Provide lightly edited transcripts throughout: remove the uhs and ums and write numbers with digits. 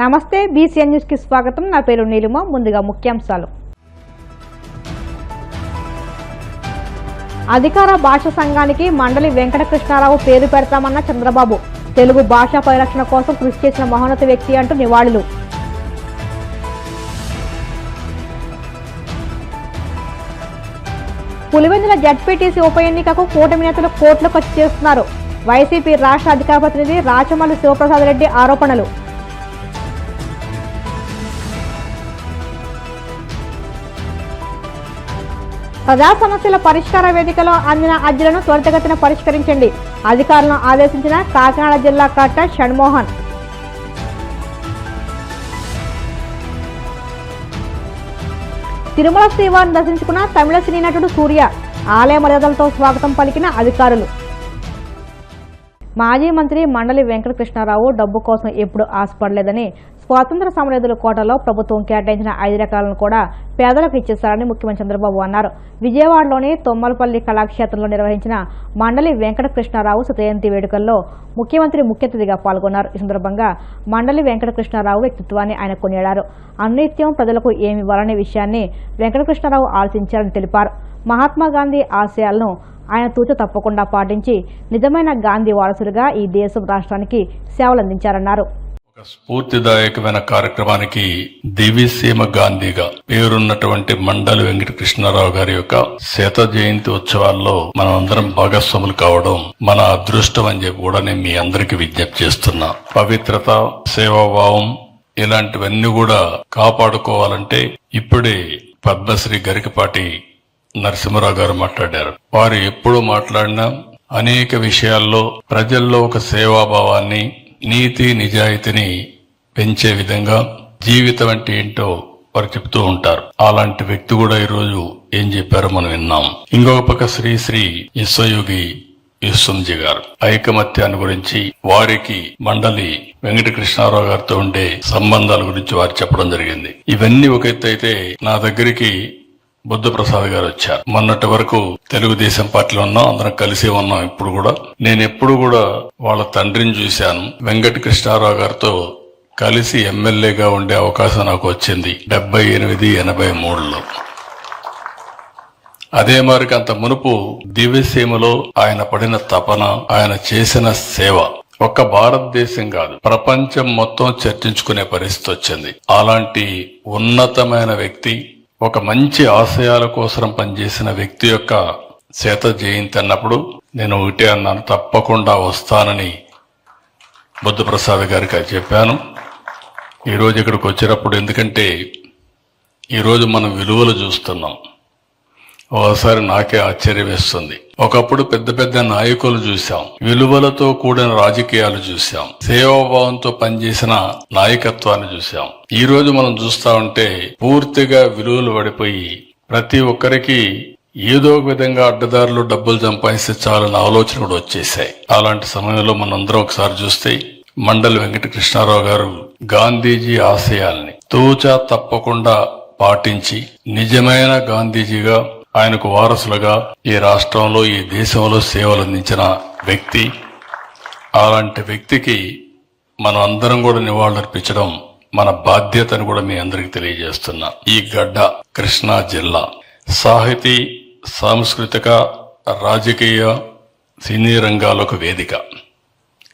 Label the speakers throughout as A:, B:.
A: నమస్తే BCN news కి స్వాగతం. నా పేరు నీలిమ. ముందుగా ముఖ్యాంశాలు. అధికార భాష సంఘానికి మండలి వెంకటకృష్ణారావు పేరు పెడతామన్న చంద్రబాబు. తెలుగు భాషా పరిరక్షణ కోసం కృషి చేసిన మహోన్నత వ్యక్తి అంటూ నివాళులు. పులివెందుల జడ్పీటీసీ ఉప ఎన్నికకు కూటమి నేతలు కోట్లు ఖర్చు చేస్తున్నారు. వైసీపీ రాష్ట్ర అధికార ప్రతినిధి రాచమల్లి శివప్రసాద్ రెడ్డి ఆరోపణలు. ప్రజా సమస్యల పరిష్కార వేదికలో అందిన అర్జీలను త్వరితగతిన పరిష్కరించండి. అధికారులను ఆదేశించిన కాకినాడ జిల్లా కలెక్టర్ షణ్మోహన్. తిరుమల శ్రీవారిని దర్శించుకున్న తమిళ సినీ నటుడు సూర్య. ఆలయ మర్యాదలతో స్వాగతం పలికిన అధికారులు. మాజీ మంత్రి మండలి వెంకటకృష్ణారావు డబ్బు కోసం ఎప్పుడు ఆశపడలేదని, స్వాతంత్ర సమరయోధుల కోటలో ప్రభుత్వం కేటాయించిన 5 ఎకరాలను కూడా పేదలకు ఇచ్చేశారని ముఖ్యమంత్రి చంద్రబాబు అన్నారు. విజయవాడలోని తొమ్మలపల్లి కళాక్షేత్రంలో నిర్వహించిన మండలి వెంకటకృష్ణారావు జయంతి వేడుకల్లో ముఖ్యమంత్రి ముఖ్య అతిథిగా పాల్గొన్నారు. ఈ సందర్భంగా మండలి వెంకటకృష్ణారావు వ్యక్తిత్వాన్ని ఆయన కొనియాడారు. అన్నిత్యం ప్రజలకు ఏమి ఇవ్వాలనే విషయాన్ని వెంకటకృష్ణారావు ఆలోచించారని తెలిపారు. మహాత్మా గాంధీ ఆశయాలను ఆయన తూచ తప్పకుండా పాటించి నిజమైన గాంధీ వారసులుగా ఈ దేశం రాష్ట్రానికి సేవలందించారన్నారు.
B: ఒక స్ఫూర్తిదాయకమైన కార్యక్రమానికి దివిసీమ గాంధీగా పేరున్నటువంటి మండలి వెంకటకృష్ణారావు గారి యొక్క శత జయంతి ఉత్సవాల్లో మనం అందరం భాగస్వాములు కావడం మన అదృష్టం అని చెప్పి కూడా నేను మీ అందరికీ విజ్ఞప్తి చేస్తున్నా. పవిత్రత, సేవాభావం ఇలాంటివన్నీ కూడా కాపాడుకోవాలంటే ఇప్పుడే పద్మశ్రీ గరికపాటి నరసింహరావు గారు మాట్లాడారు. వారు ఎప్పుడు మాట్లాడినా అనేక విషయాల్లో ప్రజల్లో ఒక సేవాభావాన్ని, నీతి నిజాయితీని పెంచే విధంగా జీవితం అంటే ఏంటో వారు చెప్తూ ఉంటారు. అలాంటి వ్యక్తి కూడా ఈరోజు ఏం చెప్పారో మనం విన్నాం. ఇంకొక పక్క శ్రీ విశ్వయోగి విశ్వంజీ గారు ఐకమత్యాన్ని గురించి, వారికి మండలి వెంకటకృష్ణారావు గారితో ఉండే సంబంధాల గురించి వారు చెప్పడం జరిగింది. ఇవన్నీ ఒక ఎత్తు అయితే, నా దగ్గరికి బుద్ధప్రసాద్ గారు వచ్చారు. మొన్నటి వరకు తెలుగుదేశం పార్టీలో ఉన్నాం, అందరం కలిసి ఉన్నాం. ఇప్పుడు కూడా నేను ఎప్పుడు కూడా వాళ్ళ తండ్రిని చూశాను. వెంకటకృష్ణారావు గారితో కలిసి ఎమ్మెల్యేగా ఉండే అవకాశం నాకు వచ్చింది 78-83లో. అదే మరికి అంత మునుపు దివ్యసీమలో ఆయన పడిన తపన, ఆయన చేసిన సేవ ఒక్క భారతదేశం కాదు, ప్రపంచం మొత్తం చర్చించుకునే పరిస్థితి వచ్చింది. అలాంటి ఉన్నతమైన వ్యక్తి, ఒక మంచి ఆశయాల కోసం పనిచేసిన వ్యక్తి యొక్క శత జయంతి అన్నప్పుడు నేను ఒకటే అన్నాను, తప్పకుండా వస్తానని బుద్ధప్రసాద్ గారికి చెప్పాను. ఈరోజు ఇక్కడికి వచ్చినప్పుడు, ఎందుకంటే ఈరోజు మనం విలువలు చూస్తున్నాం. ఒకసారి నాకే ఆశ్చర్యం వేస్తుంది. ఒకప్పుడు పెద్ద పెద్ద నాయకులు చూశాం, విలువలతో కూడిన రాజకీయాలు చూశాం, సేవాభావంతో పనిచేసిన నాయకత్వాన్ని చూశాం. ఈ రోజు మనం చూస్తా ఉంటే పూర్తిగా విలువలు పడిపోయి ప్రతి ఒక్కరికి ఏదో ఒక విధంగా అడ్డదారులు డబ్బులు సంపాదిస్తే చాలన్న ఆలోచన కూడా వచ్చేసాయి. అలాంటి సమయంలో మనందరం ఒకసారి చూస్తే మండలి వెంకటకృష్ణారావు గారు గాంధీజీ ఆశయాల్ని తూచా తప్పకుండా పాటించి నిజమైన గాంధీజీగా, ఆయనకు వారసులుగా ఈ రాష్ట్రంలో, ఈ దేశంలో సేవలు అందించిన వ్యక్తి. అలాంటి వ్యక్తికి మనం అందరం కూడా నివాళులర్పించడం మన బాధ్యతను కూడా మీ అందరికి తెలియజేస్తున్నా. ఈ గడ్డ కృష్ణా జిల్లా సాహితీ, సాంస్కృతిక, రాజకీయ, సినీ రంగాలకు వేదిక.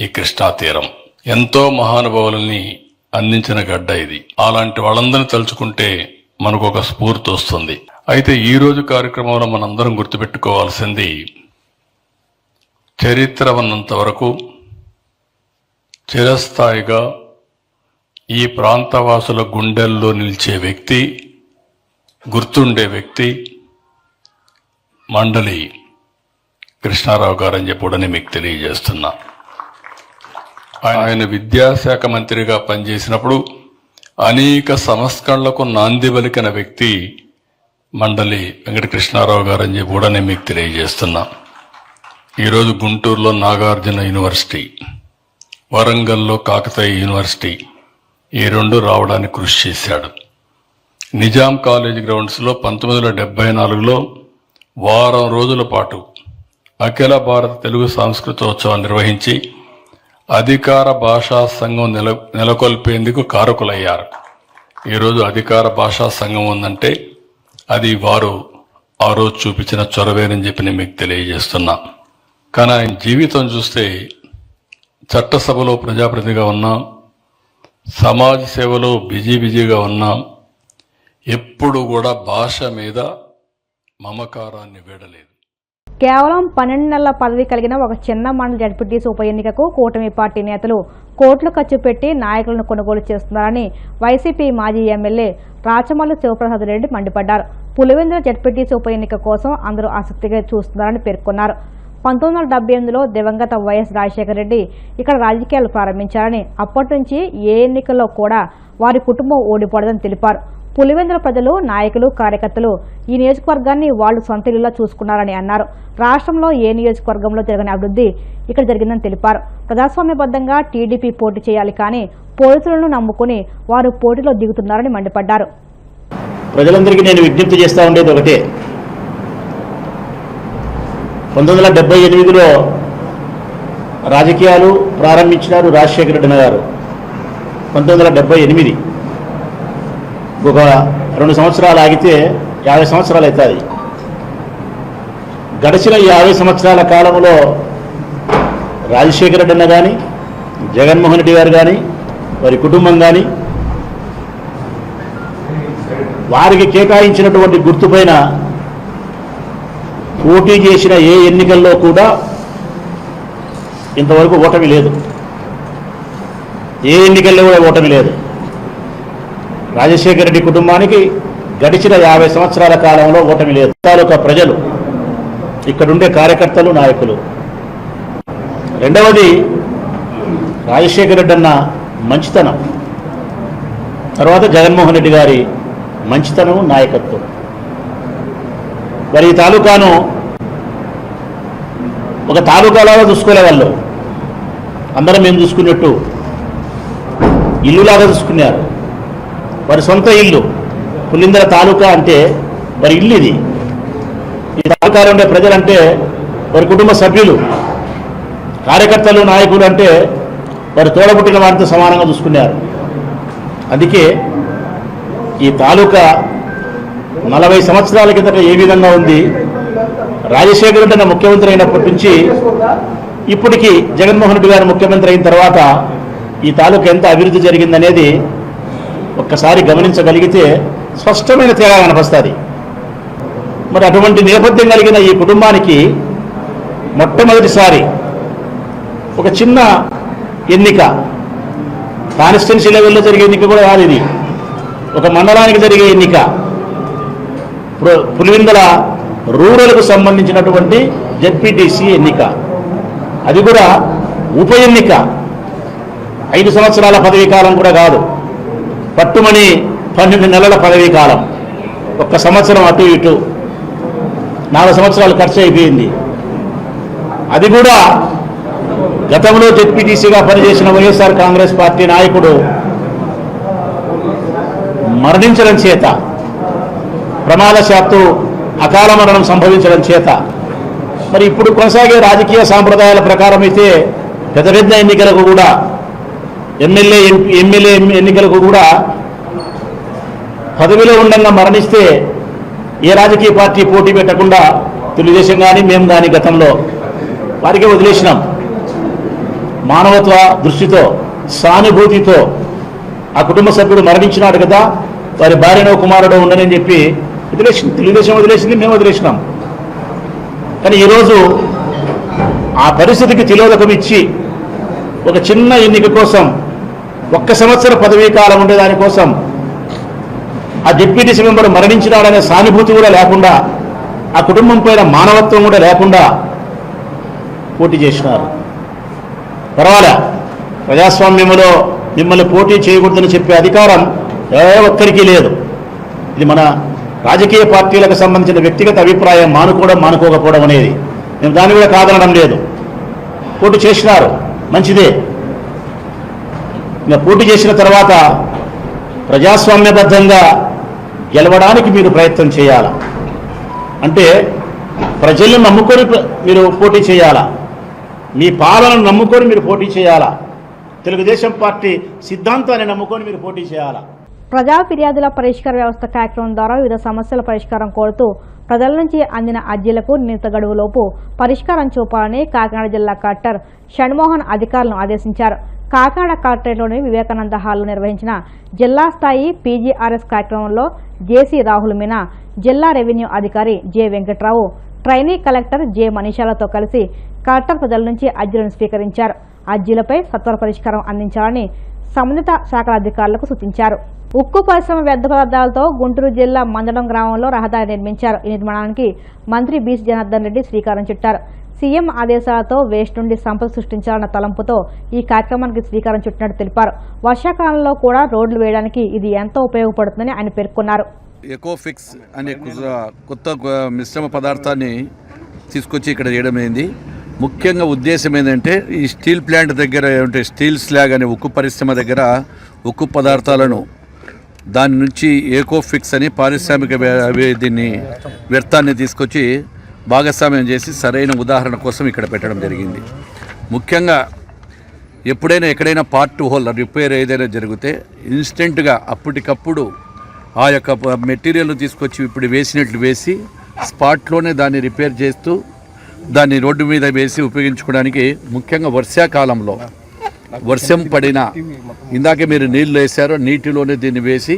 B: ఈ కృష్ణా తీరం ఎంతో మహానుభావులని అందించిన గడ్డ ఇది. అలాంటి వాళ్ళందరినీ తలుచుకుంటే మనకు ఒక స్ఫూర్తి వస్తుంది. అయితే ఈ రోజు కార్యక్రమంలో మనందరం గుర్తుపెట్టుకోవాల్సింది, చరిత్ర ఉన్నంత వరకు చిరస్థాయిగా ఈ ప్రాంతవాసుల గుండెల్లో నిలిచే వ్యక్తి, గుర్తుండే వ్యక్తి మండలి కృష్ణారావు గారు అని చెప్పి మీకు తెలియజేస్తున్నా. ఆయన విద్యాశాఖ మంత్రిగా పనిచేసినప్పుడు అనేక సంస్కరణలకు నాంది పలికిన వ్యక్తి మండలి వెంకటకృష్ణారావు గారు అని చెప్పి కూడా నేను మీకు తెలియజేస్తున్నా. ఈరోజు గుంటూరులో నాగార్జున యూనివర్సిటీ, వరంగల్లో కాకతీయ యూనివర్సిటీ, ఈ 2 రావడానికి కృషి చేశాడు. నిజాం కాలేజ్ గ్రౌండ్స్లో 1974లో వారం రోజుల పాటు అఖిల భారత తెలుగు సాంస్కృతోత్సవం నిర్వహించి అధికార భాషా సంఘం నెలకొల్పేందుకు కారకులయ్యారు. ఈరోజు అధికార భాషా సంఘం ఉందంటే అది వారు ఆ రోజు చూపించిన చొరవేనని చెప్పి నేను మీకు తెలియజేస్తున్నా. కానీ ఆయన జీవితం చూస్తే చట్టసభలో ప్రజాప్రతినిధిగా ఉన్నాం, సమాజ సేవలో బిజీగా ఉన్నాం, ఎప్పుడు కూడా భాష మీద మమకారాన్ని వీడలేదు.
A: కేవలం 12 నెలల పదవి కలిగిన ఒక చిన్న మండల జడ్పీటీసీ ఉప ఎన్నికకు కూటమి పార్టీ నేతలు కోట్లు ఖర్చు పెట్టి నాయకులను కొనుగోలు చేస్తున్నారని వైసీపీ మాజీ ఎమ్మెల్యే రాచమల్లు శివప్రసాద్ రెడ్డి మండిపడ్డారు. పులివెందుల జడ్పీటీసీ ఉప ఎన్నిక కోసం అందరూ ఆసక్తిగా చూస్తున్నారని పేర్కొన్నారు. 1978లో దివంగత వైఎస్ రాజశేఖర రెడ్డి ఇక్కడ రాజకీయాలు ప్రారంభించారని, అప్పటి నుంచి ఏ ఎన్నికల్లో కూడా వారి కుటుంబం ఓడిపోవడదని తెలిపారు. పులివెందుల ప్రజలు, నాయకులు, కార్యకర్తలు ఈ నియోజకవర్గాన్ని వాళ్లు సొంత ఇల్లులా చూసుకున్నారని అన్నారు. రాష్ట్రంలో ఏ నియోజకవర్గంలో జరగని అభివృద్ధి ఇక్కడ జరిగిందని తెలిపారు. ప్రజాస్వామ్యబద్ధంగా టీడీపీ పోటీ చేయాలి, కానీ పోలీసులను నమ్ముకుని వారు పోటీలో దిగుతున్నారని మండిపడ్డారు.
C: ప్రజలందరికీ నేను విజ్ఞప్తి చేస్తూ ఉండేది ఒకటే, 1978లో రాజకీయాలు ప్రారంభించినారు రాజశేఖర రెడ్డి గారు. 1978 ఒక 2 సంవత్సరాలు ఆగితే 50 సంవత్సరాలు అవుతుంది. గడిచిన 50 సంవత్సరాల కాలంలో రాజశేఖర రెడ్డి కానీ, జగన్మోహన్ రెడ్డి గారు కానీ, వారి కుటుంబం కానీ వారికి కేటాయించినటువంటి గుర్తుపైన పోటీ చేసిన ఏ ఎన్నికల్లో కూడా ఇంతవరకు ఓటమి లేదు. ఏ ఎన్నికల్లో కూడా ఓటమి లేదు. రాజశేఖర రెడ్డి కుటుంబానికి గడిచిన 50 సంవత్సరాల కాలంలో ఓటమి లేదు. తాలూకా ప్రజలు, ఇక్కడుండే కార్యకర్తలు, నాయకులు. రెండవది రాజశేఖర రెడ్డి అన్న మంచితనం, తర్వాత జగన్మోహన్ రెడ్డి గారి మంచితనం, నాయకత్వం. మరి ఈ తాలూకాను ఒక తాలూకాలాగా చూసుకోలే వాళ్ళు. అందరం మేము చూసుకున్నట్టు ఇల్లులాగా చూసుకున్నారు. వారి సొంత ఇల్లు పులిందల తాలూకా అంటే వారి ఇల్లు ఇది. ఈ తాలూకాలో ఉండే ప్రజలంటే వారి కుటుంబ సభ్యులు, కార్యకర్తలు, నాయకులు అంటే వారి తోడబుట్టిన వారితో సమానంగా చూసుకున్నారు. అందుకే ఈ తాలూకా 40 సంవత్సరాల కిందట ఏ విధంగా ఉంది, రాజశేఖర రెడ్డి ముఖ్యమంత్రి అయినప్పటి నుంచి ఇప్పటికీ జగన్మోహన్ రెడ్డి గారు ముఖ్యమంత్రి అయిన తర్వాత ఈ తాలూకా ఎంత అభివృద్ధి జరిగిందనేది ఒక్కసారి గమనించగలిగితే స్పష్టమైన తేడా కనిపిస్తుంది. మరి అటువంటి నేపథ్యం కలిగిన ఈ కుటుంబానికి మొట్టమొదటిసారి ఒక చిన్న ఎన్నిక, కాన్స్టిట్యున్సీ లెవెల్లో జరిగే ఎన్నిక కూడా కాదు ఇది, ఒక మండలానికి జరిగే ఎన్నిక, పులివెందుల రూరల్కు సంబంధించినటువంటి జెడ్పీటీసీ ఎన్నిక. అది కూడా ఉప ఎన్నిక. 5 సంవత్సరాల పదవీ కాలం కూడా కాదు, పట్టుమని 12 నెలల పదవీ కాలం. 1 సంవత్సరం అటు ఇటు 4 సంవత్సరాలు ఖర్చు అయిపోయింది. అది కూడా గతంలో జెడ్పీటీసీగా పనిచేసిన వైఎస్ఆర్ కాంగ్రెస్ పార్టీ నాయకుడు మరణించడం చేత, ప్రమాదశాత్తు అకాల మరణం సంభవించడం చేత, మరి ఇప్పుడు కొనసాగే రాజకీయ సాంప్రదాయాల ప్రకారం అయితే పెద్ద పెద్ద ఎన్నికలకు కూడా, ఎమ్మెల్యే ఎన్నికలకు కూడా పదవిలో ఉండగా మరణిస్తే ఏ రాజకీయ పార్టీ పోటీ పెట్టకుండా తెలుగుదేశం కానీ మేము కానీ గతంలో వారికే వదిలేసినాం. మానవత్వ దృష్టితో, సానుభూతితో ఆ కుటుంబ సభ్యుడు మరణించినాడు కదా, వారి భార్యనో కుమారుడో ఉండనని చెప్పి తెలుగుదేశం వదిలేసింది, మేము వదిలేసినాం. కానీ ఈరోజు ఆ పరిస్థితికి తిలోదకం ఇచ్చి ఒక చిన్న ఎన్నిక కోసం 1 సంవత్సర పదవీ కాలం ఉండేదానికోసం ఆ డిప్యూటీసీ మెంబర్ మరణించినాడనే సానుభూతి కూడా లేకుండా, ఆ కుటుంబం పైన మానవత్వం కూడా లేకుండా పోటీ చేసినారు. పర్వాలే, ప్రజాస్వామ్యంలో మిమ్మల్ని పోటీ చేయకూడదని చెప్పే అధికారం ఏ ఒక్కరికి లేదు. ఇది మన రాజకీయ పార్టీలకు సంబంధించిన వ్యక్తిగత అభిప్రాయం, మానుకోకపోవడం అనేది. మేము దాన్ని కూడా కాదనడం లేదు. పోటీ చేసినారు, మంచిదే. ఇంకా పోటీ చేసిన తర్వాత ప్రజాస్వామ్యబద్ధంగా గెలవడానికి మీరు ప్రయత్నం చేయాలా, అంటే ప్రజలను నమ్ముకొని మీరు పోటీ చేయాలా. మీ పాలనను నమ్ముకొని మీరు పోటీ చేయాలా, తెలుగుదేశం పార్టీ సిద్ధాంతాన్ని నమ్ముకొని మీరు పోటీ చేయాలా.
A: ప్రజా ఫిర్యాదుల పరిష్కార వ్యవస్థ కార్యక్రమం ద్వారా వివిధ సమస్యల పరిష్కారం కోరుతూ ప్రజల నుంచి అందిన అర్జీలకు నిర్ణీత గడువులోపు పరిష్కారం చూపాలని కాకినాడ జిల్లా కలెక్టర్ షణ్మోహన్ అధికారులను ఆదేశించారు. కాకినాడ కలెక్టరేట్లోని వివేకానంద హాల్లో నిర్వహించిన జిల్లా స్థాయి పీజీఆర్ఎస్ కార్యక్రమంలో జేసీ రాహుల్ మీనా, జిల్లా రెవెన్యూ అధికారి J Venkatrao, trainee collector J మనీషాలతో కలిసి కలెక్టర్ ప్రజల నుంచి అర్జీలను స్వీకరించారు. అర్జీలపై సత్వర పరిష్కారం అందించాలని సంబంధిత శాఖల అధికారులకు సూచించారు. ఉక్కు పరిశ్రమ వ్యర్థ పదార్థాలతో గుంటూరు జిల్లా మందడం గ్రామంలో రహదారి నిర్మించారు. ఈ నిర్మాణానికి మంత్రి బీసీ జనార్దన్ రెడ్డి శ్రీకారం చుట్టారు. సీఎం ఆదేశాలతో వేస్ట్ నుండి సంపద సృష్టించాలన్న తలంపుతో ఈ కార్యక్రమానికి శ్రీకారం చుట్టినట్టు తెలిపారు. వర్షాకాలంలో కూడా రోడ్లు వేయడానికి ఇది ఎంతో ఉపయోగపడుతుందని ఆయన పేర్కొన్నారు.
D: ఎకోఫిక్స్ అనే కొత్త మిశ్రమ పదార్థాన్ని తీసుకొచ్చి ఇక్కడ చేయడం అయింది. ముఖ్యంగా ఉద్దేశం ఏంటంటే ఈ స్టీల్ ప్లాంట్ దగ్గర అంటే స్టీల్ స్లాగ్ అనే ఉక్కు పరిశ్రమ దగ్గర ఉక్కు పదార్థాలను దాని నుంచి ఎకోఫిక్స్ అని పారిశ్రామిక దీన్ని వ్యర్థాన్ని తీసుకొచ్చి భాగస్వామ్యం చేసి సరైన ఉదాహరణ కోసం ఇక్కడ పెట్టడం జరిగింది. ముఖ్యంగా ఎప్పుడైనా ఎక్కడైనా పార్ట్ హోల్ రిపేర్ ఏదైనా జరిగితే ఇన్స్టెంట్గా అప్పటికప్పుడు ఆ యొక్క మెటీరియల్ తీసుకొచ్చి ఇప్పుడు వేసినట్లు వేసి స్పాట్లోనే దాన్ని రిపేర్ చేస్తూ దాన్ని రోడ్డు మీద వేసి ఉపయోగించుకోవడానికి, ముఖ్యంగా వర్షాకాలంలో వర్షం పడినా ఇందాకే మీరు నీళ్ళు వేసారో నీటిలోనే దీన్ని వేసి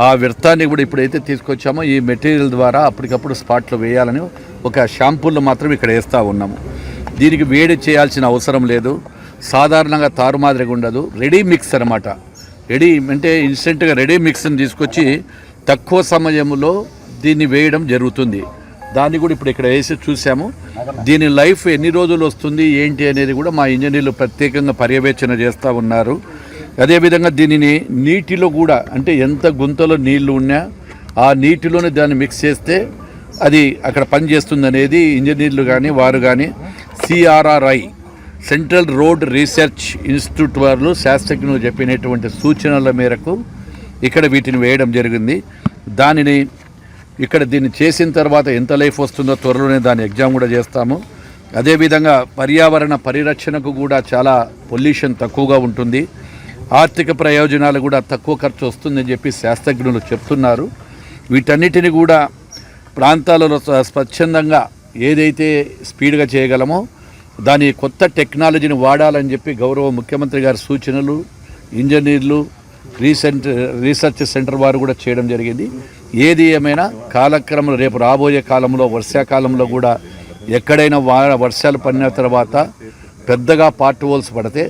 D: ఆ వ్యర్థాన్ని కూడా ఇప్పుడైతే తీసుకొచ్చామో ఈ మెటీరియల్ ద్వారా అప్పటికప్పుడు స్పాట్లో వేయాలని ఒక షాంపూల్లో మాత్రం ఇక్కడ వేస్తూ ఉన్నాము. దీనికి వేడి చేయాల్సిన అవసరం లేదు. సాధారణంగా తారుమాదిరిగా ఉండదు. రెడీ మిక్స్ అనమాట. రెడీ అంటే ఇన్స్టెంట్గా రెడీ మిక్స్ని తీసుకొచ్చి తక్కువ సమయంలో దీన్ని వేయడం జరుగుతుంది. దాన్ని కూడా ఇప్పుడు ఇక్కడ వేసి చూసాము. దీని లైఫ్ ఎన్ని రోజులు వస్తుంది ఏంటి అనేది కూడా మా ఇంజనీర్లు ప్రత్యేకంగా పర్యవేక్షణ చేస్తూ ఉన్నారు. అదేవిధంగా దీనిని నీటిలో కూడా అంటే ఎంత గుంతలో నీళ్లు ఉన్నా ఆ నీటిలోనే దాన్ని మిక్స్ చేస్తే అది అక్కడ పనిచేస్తుంది అనేది ఇంజనీర్లు కానీ వారు కానీ CRRI central road research institute వారు శాస్త్రజ్ఞులు చెప్పినటువంటి సూచనల మేరకు ఇక్కడ వీటిని వేయడం జరిగింది. దానిని ఇక్కడ దీన్ని చేసిన తర్వాత ఎంత లైఫ్ వస్తుందో త్వరలోనే దాని ఎగ్జామ్ కూడా చేస్తాము. అదేవిధంగా పర్యావరణ పరిరక్షణకు కూడా చాలా పొల్యూషన్ తక్కువగా ఉంటుంది. ఆర్థిక ప్రయోజనాలు కూడా తక్కువ ఖర్చు వస్తుందని చెప్పి శాస్త్రజ్ఞులు చెప్తున్నారు. వీటన్నిటిని కూడా ప్రాంతాలలో స్వచ్ఛందంగా ఏదైతే స్పీడ్గా చేయగలమో దాని కొత్త టెక్నాలజీని వాడాలని చెప్పి గౌరవ ముఖ్యమంత్రి గారి సూచనలు ఇంజనీర్లు రీసెర్చ్ సెంటర్ వారు కూడా చేయడం జరిగింది. ఏది ఏమైనా కాలక్రమంలో రేపు రాబోయే కాలంలో వర్షాకాలంలో కూడా ఎక్కడైనా వర్షాలు పడిన తర్వాత పెద్దగా పార్ట్ హోల్స్ పడితే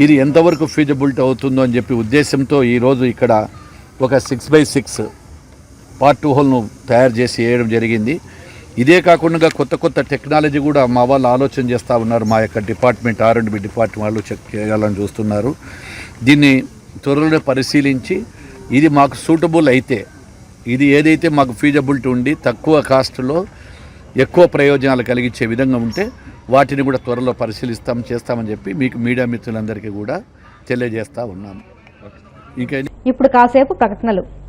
D: ఇది ఎంతవరకు ఫీజిబిలిటీ అవుతుందో అని చెప్పి ఉద్దేశంతో ఈరోజు ఇక్కడ ఒక 6x6 పార్ట్ హోల్ను తయారు చేసి వేయడం జరిగింది. ఇదే కాకుండా కొత్త టెక్నాలజీ కూడా మా వాళ్ళు ఆలోచన చేస్తూ ఉన్నారు. మా యొక్క డిపార్ట్మెంట్ R&B డిపార్ట్మెంట్ వాళ్ళు చెక్ చేయాలని చూస్తున్నారు. దీన్ని త్వరలో పరిశీలించి ఇది మాకు సూటబుల్ అయితే ఇది ఏదైతే మాకు ఫీజిబిలిటీ ఉండి తక్కువ కాస్ట్లో ఎక్కువ ప్రయోజనాలు కలిగించే విధంగా ఉంటే వాటిని కూడా త్వరలో చేస్తామని చెప్పి మీకు మీడియా మిత్రులందరికీ కూడా తెలియజేస్తూ ఉన్నాను. ఇంకా
A: ఇప్పుడు కాసేపు ప్రకటనలు.